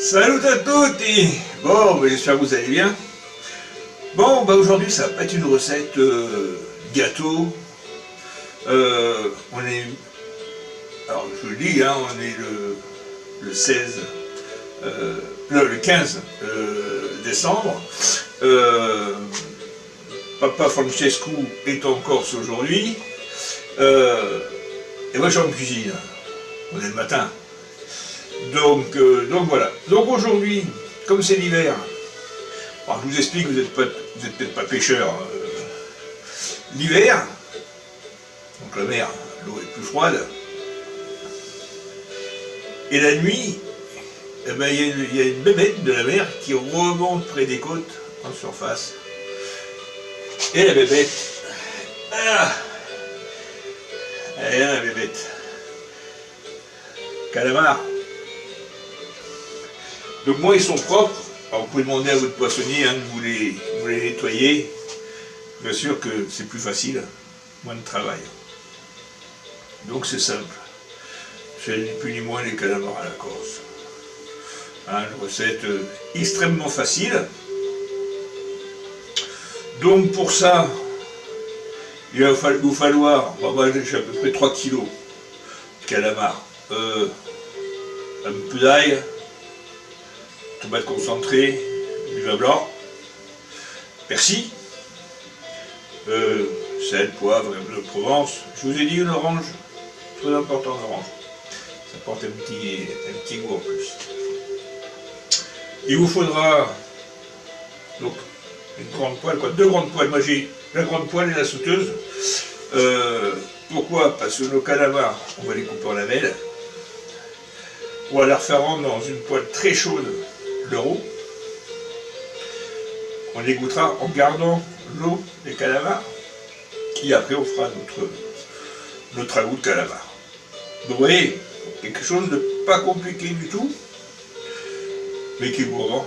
Salut à tous. Bon, j'espère que vous allez bien. Bon, aujourd'hui ça va pas être une recette gâteau. On est, alors je le dis, hein, on est le 16, le 15 décembre. Papa Francesco est en Corse aujourd'hui. Et moi je suis en cuisine. On est le matin. Donc voilà. Donc aujourd'hui, comme c'est l'hiver, alors je vous explique, vous n'êtes peut-être pas pêcheur. L'hiver, donc la mer, l'eau est plus froide. Et la nuit, eh ben, il y a une bébête de la mer qui remonte près des côtes en surface. Et la bébête, elle est là la bébête. Calamar. Donc moi ils sont propres. Alors vous pouvez demander à votre poissonnier de vous les nettoyer. Bien sûr que c'est plus facile, moins de travail. Donc c'est simple. C'est ni plus ni moins les calamars à la Corse. Une recette extrêmement facile. Donc pour ça, il va vous falloir, j'ai à peu près 3 kg de calamars, un peu d'ail, tomate concentrée, du vin blanc, persil, sel, poivre, de Provence. Je vous ai dit une orange, très important l'orange. Ça porte un petit goût en plus. Il vous faudra donc une grande poêle, deux grandes poêles. Moi j'ai la grande poêle et la sauteuse. Pourquoi? Parce que nos calamars, on va les couper en lamelles. On va les refaire rentrer dans une poêle très chaude, le roux. On les goûtera en gardant l'eau des calamars. Et après on fera notre ragoût de calamar. Donc vous voyez, quelque chose de pas compliqué du tout, mais qui est gourmand.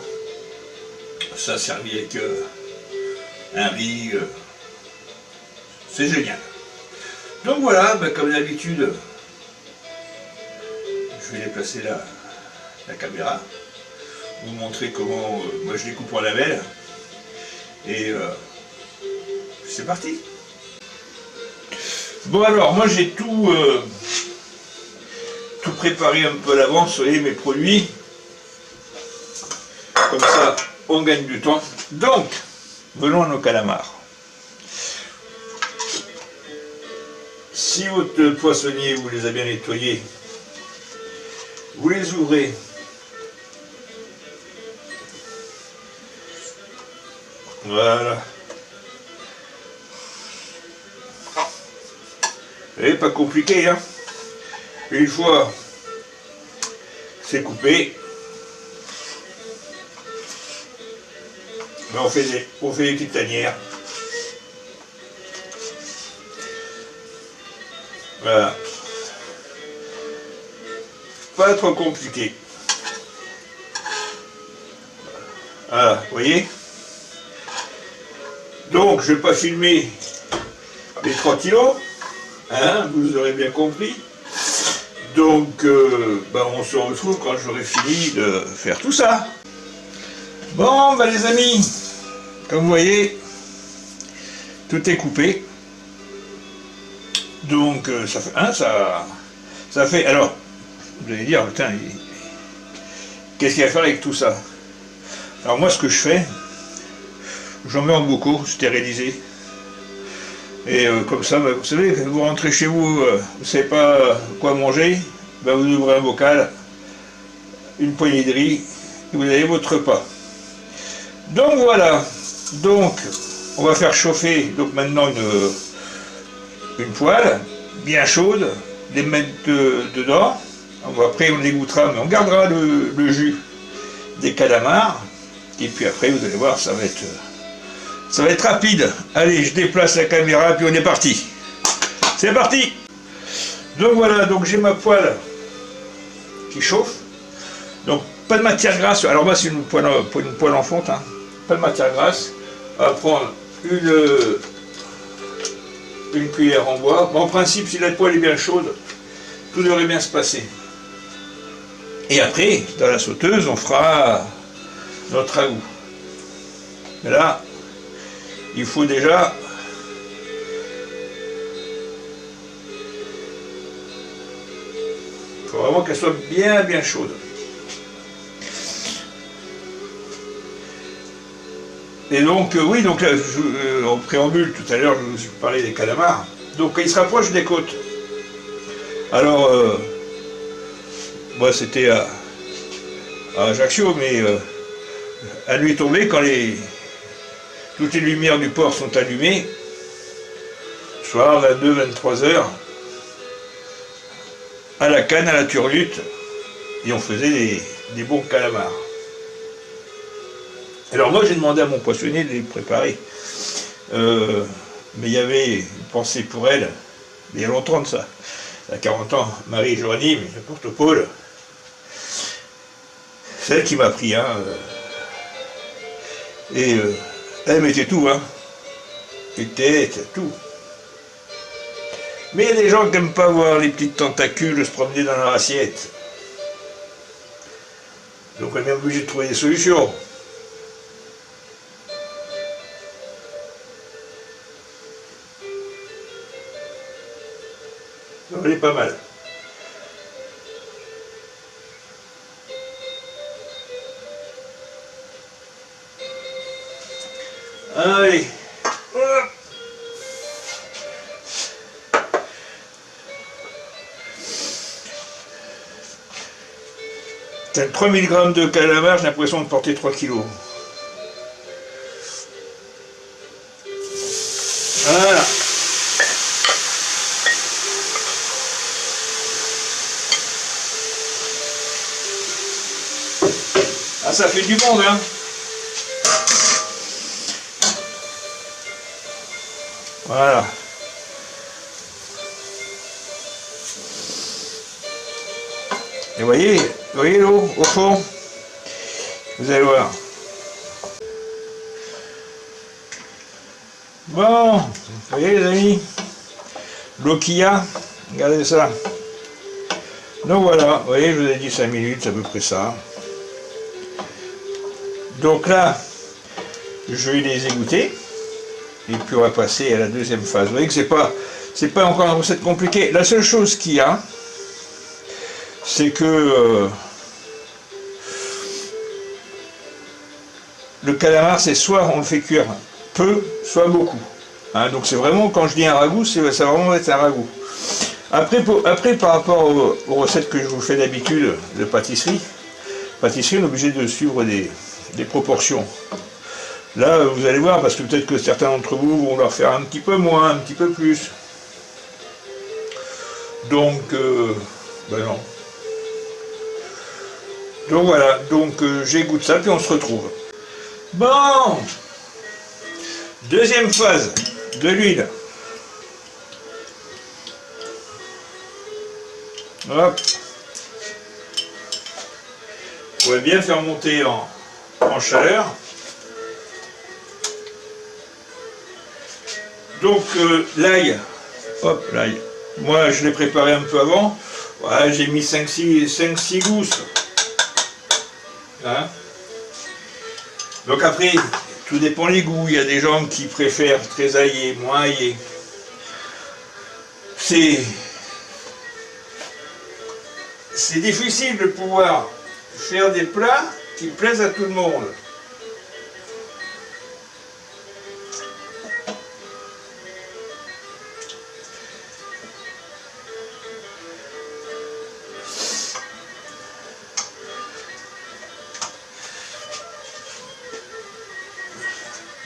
Ça servi avec un riz, c'est génial. Donc voilà, comme d'habitude, je vais déplacer la caméra, vous montrer comment moi je les coupe en lamelles, et c'est parti. Bon alors, moi j'ai tout préparé un peu à l'avance, vous voyez mes produits, comme ça on gagne du temps. Donc, venons à nos calamars. Si votre poissonnier vous les a bien nettoyés, vous les ouvrez. Voilà. Et pas compliqué, hein. Une fois c'est coupé, on fait des petites tanières. Voilà. Pas trop compliqué. Voilà, vous voyez. Donc je ne vais pas filmer les 3 kilos, hein, vous aurez bien compris. Donc on se retrouve quand j'aurai fini de faire tout ça. Bon les amis, comme vous voyez, tout est coupé. Donc ça fait, alors, vous allez dire, putain, qu'est-ce qu'il va faire avec tout ça? Alors moi ce que je fais, j'en mets en bocaux stérilisés. Et comme ça, vous savez, vous rentrez chez vous, vous ne savez pas quoi manger, vous ouvrez un bocal, une poignée de riz, et vous avez votre repas. Donc voilà, donc on va faire chauffer donc maintenant une poêle bien chaude, les mettre dedans. Après on les goûtera, mais on gardera le jus des calamars, et puis après vous allez voir, ça va être rapide. Allez, je déplace la caméra, puis on est parti. C'est parti. Donc voilà, donc j'ai ma poêle qui chauffe. Donc pas de matière grasse. Alors moi c'est une poêle en fonte, hein. Pas de matière grasse. On va prendre une cuillère en bois. Bon, en principe, si la poêle est bien chaude, tout devrait bien se passer. Et après, dans la sauteuse, on fera notre ragoût. Mais là, il faut déjà vraiment qu'elle soit bien chaude. Et donc, oui, donc là, en préambule, tout à l'heure, je vous parlais des calamars. Donc, il se rapproche des côtes. Alors, moi, c'était à Ajaccio, mais à nuit tombée, quand toutes les lumières du port sont allumées, soir, 22-23 heures, à la canne, à la turlute, et on faisait des bons calamars. Alors moi j'ai demandé à mon poissonnier de les préparer, mais il y avait une pensée pour elle, il y a longtemps de ça, à 40 ans, Marie-Joanie, mais n'importe Paul, c'est elle qui m'a pris, hein, et elle mettait tout, hein, les têtes, tout. Mais il y a des gens qui n'aiment pas voir les petites tentacules se promener dans leur assiette. Donc on est bien obligé de trouver des solutions. Ça valait pas mal. Allez. T'as 3000 grammes de calamar, j'ai l'impression de porter 3 kilos. Voilà. Ah, ça fait du monde, hein. Voilà. Et vous voyez l'eau au fond? Vous allez voir. Bon, vous voyez les amis, l'eau qu'il y a, regardez ça. Donc voilà, vous voyez, je vous ai dit 5 minutes, c'est à peu près ça. Donc là, je vais les égoutter. Et puis on va passer à la deuxième phase. Vous voyez que c'est pas encore une recette compliquée. La seule chose qu'il y a, c'est que le calamar, c'est soit on le fait cuire peu, soit beaucoup. Hein, donc c'est vraiment, quand je dis un ragoût, ça va vraiment être un ragoût. Après par rapport aux recettes que je vous fais d'habitude de pâtisserie, on est obligé de suivre des proportions. Là, vous allez voir, parce que peut-être que certains d'entre vous vont leur faire un petit peu moins, un petit peu plus. Donc, ben non. Donc voilà, donc j'égoutte ça, puis on se retrouve. Bon, deuxième phase, de l'huile. Hop. Vous pouvez bien faire monter en chaleur. Donc l'ail, hop, l'ail. Moi je l'ai préparé un peu avant. Ouais, j'ai mis 5-6 gousses. Hein? Donc après, tout dépend des goûts. Il y a des gens qui préfèrent très aillé, moins aillé. C'est difficile de pouvoir faire des plats qui plaisent à tout le monde.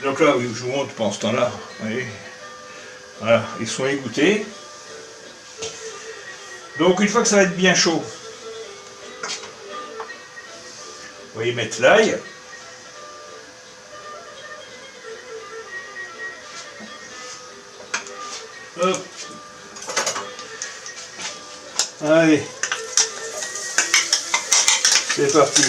Donc là, je vous montre pendant ce temps-là. Voilà, ils sont égouttés. Donc une fois que ça va être bien chaud, vous voyez mettre l'ail. Hop. Allez. C'est parti.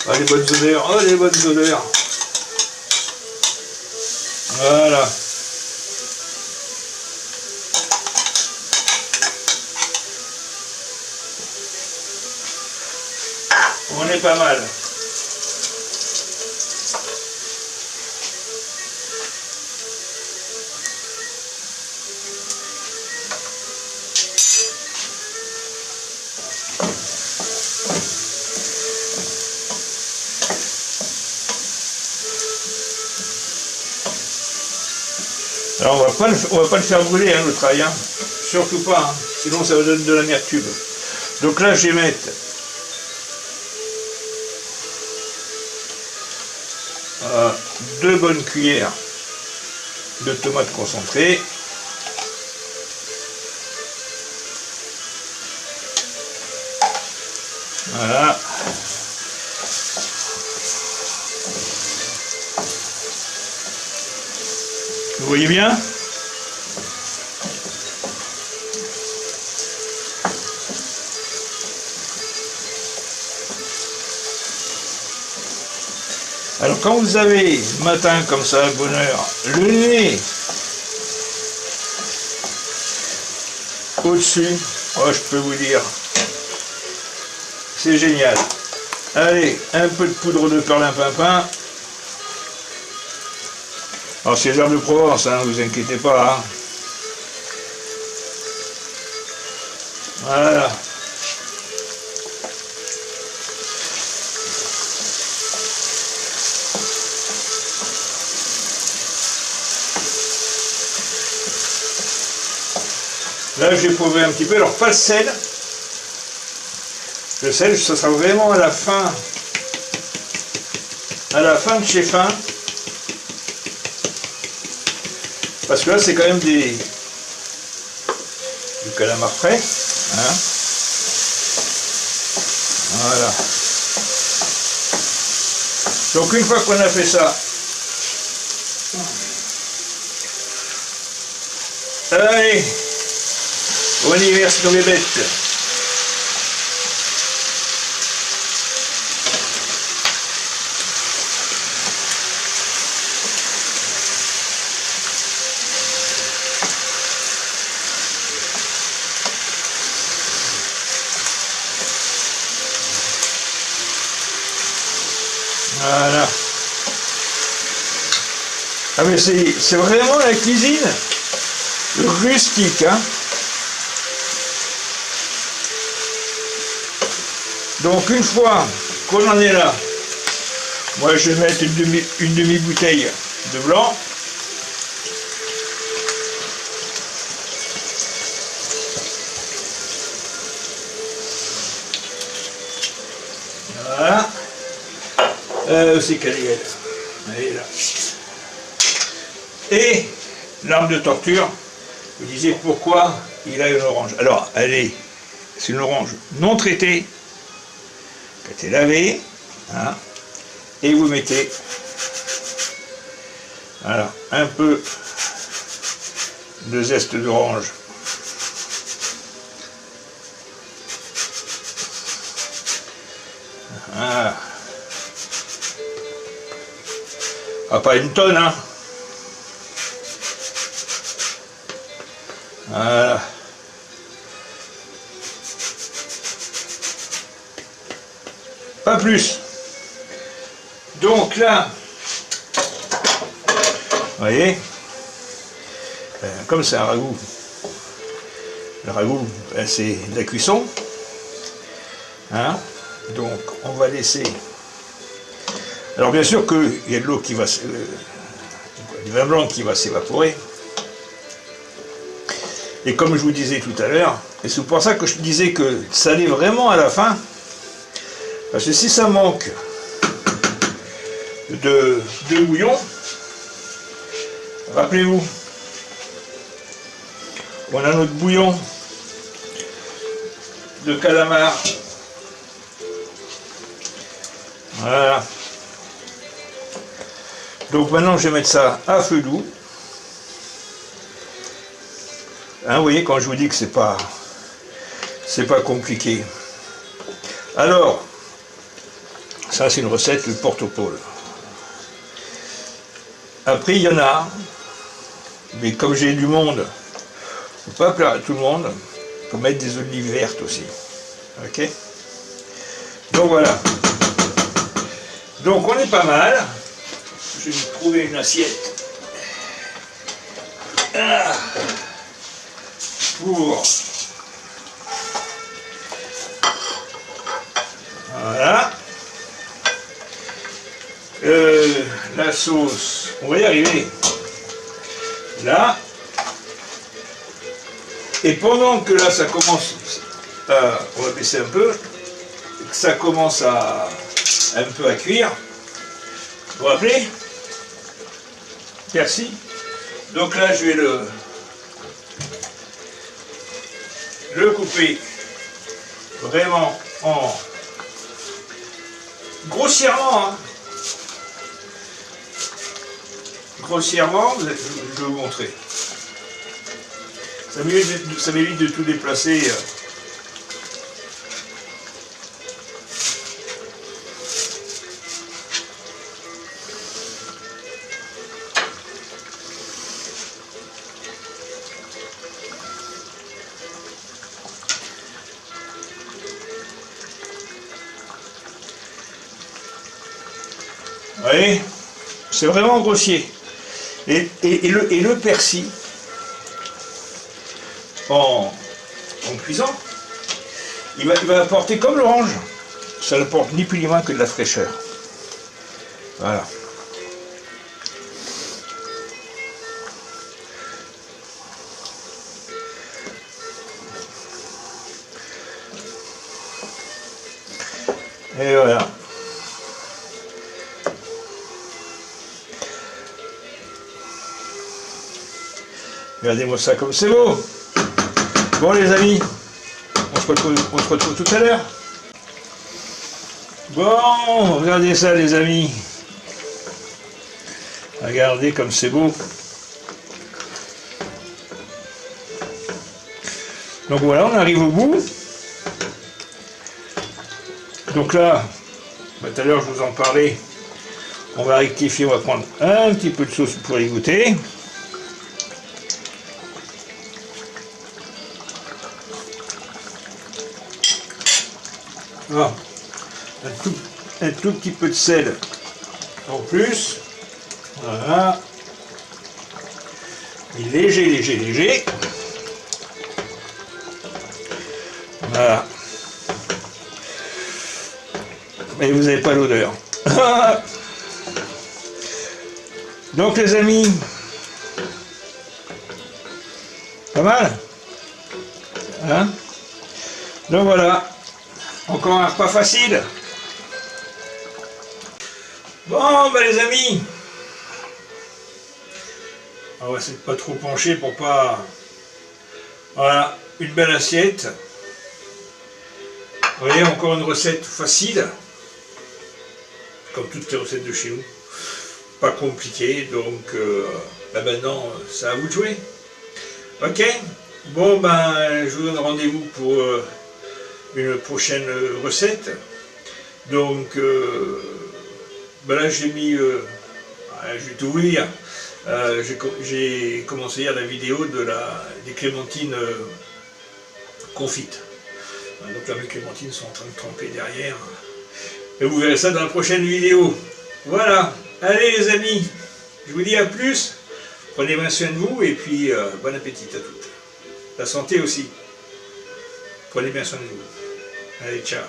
Ah, les bonnes odeurs, oh les bonnes odeurs. Voilà. On est pas mal. Alors on va pas le faire brûler hein, le travail, hein. Surtout pas, hein. Sinon ça va donner de l'amertume. Donc là je vais mettre deux bonnes cuillères de tomates concentrées. Voilà. Vous voyez bien? Alors quand vous avez le matin comme ça, à bonne heure, le nez au-dessus, oh, je peux vous dire, c'est génial. Allez, un peu de poudre de perlimpinpin. Alors c'est les herbes de Provence, hein, vous inquiétez pas. Hein. Voilà. Là j'ai prouvé un petit peu, alors pas le sel. Le sel, ça sera vraiment à la fin de chez fin. Parce que là c'est quand même du calamar frais. Hein. Voilà. Donc une fois qu'on a fait ça, allez, on y verse dans les bêtes. Voilà. Ah mais c'est vraiment la cuisine rustique, hein. Donc une fois qu'on en est là, moi je vais mettre une demi-bouteille de blanc. Voilà. C'est qu'elle est là. Elle est là. Et l'arme de torture, vous disiez pourquoi il a une orange. Alors, c'est une orange non traitée, qui a été lavée, hein, et vous mettez voilà, un peu de zeste d'orange. Voilà. Ah, pas une tonne, hein. Voilà. Pas plus. Donc là, vous voyez, comme c'est un ragoût, le ragoût, c'est de la cuisson. Hein, donc on va laisser. Alors bien sûr qu'il y a de l'eau qui va, du vin blanc qui va s'évaporer. Et comme je vous disais tout à l'heure, et c'est pour ça que je disais que ça allait vraiment à la fin, parce que si ça manque de bouillon, rappelez-vous, on a notre bouillon de calamar. Voilà. Donc maintenant je vais mettre ça à feu doux. Hein, vous voyez quand je vous dis que c'est pas compliqué. Alors, ça c'est une recette de porte-au-pôle. Après il y en a, mais comme j'ai du monde, il ne faut pas plaire à tout le monde, il faut mettre des olives vertes aussi. Ok? Donc voilà. Donc on est pas mal. Je vais me trouver une assiette. Pour voilà. La sauce, on va y arriver. Là. Et pendant que là ça commence, on va baisser un peu, que ça commence un peu à cuire, vous vous rappelez? Persil. Donc là je vais le couper vraiment en grossièrement, hein. Grossièrement, je vais vous montrer. Ça m'évite de tout déplacer. Vous voyez, c'est vraiment grossier. Et le persil, en cuisant, il va apporter comme l'orange. Ça n'apporte ni plus ni moins que de la fraîcheur. Voilà. Et voilà. Regardez-moi ça comme c'est beau. Bon les amis, on se retrouve tout à l'heure. Bon, regardez ça les amis. Regardez comme c'est beau. Donc voilà, on arrive au bout. Donc là, tout à l'heure je vous en parlais, on va rectifier, on va prendre un petit peu de sauce pour y goûter. Voilà. Un tout petit peu de sel en plus. Voilà. Et léger. Voilà. Mais vous n'avez pas l'odeur. Donc les amis, pas mal, hein? Donc voilà, encore un repas facile. Bon ben les amis, on va essayer de pas trop pencher pour pas... Voilà, une belle assiette. Vous voyez, encore une recette facile, comme toutes les recettes de chez nous. Pas compliqué, donc là maintenant, c'est à vous de jouer. Ok, bon ben, je vous donne rendez-vous pour une prochaine recette. Donc, ben là j'ai mis, je vais tout vous dire, j'ai commencé hier la vidéo des clémentines confites. Donc là mes clémentines sont en train de tremper derrière. Et vous verrez ça dans la prochaine vidéo. Voilà, allez les amis, je vous dis à plus. Prenez bien soin de vous et puis bon appétit à toutes. La santé aussi. Prenez bien soin de vous. Allez, ciao.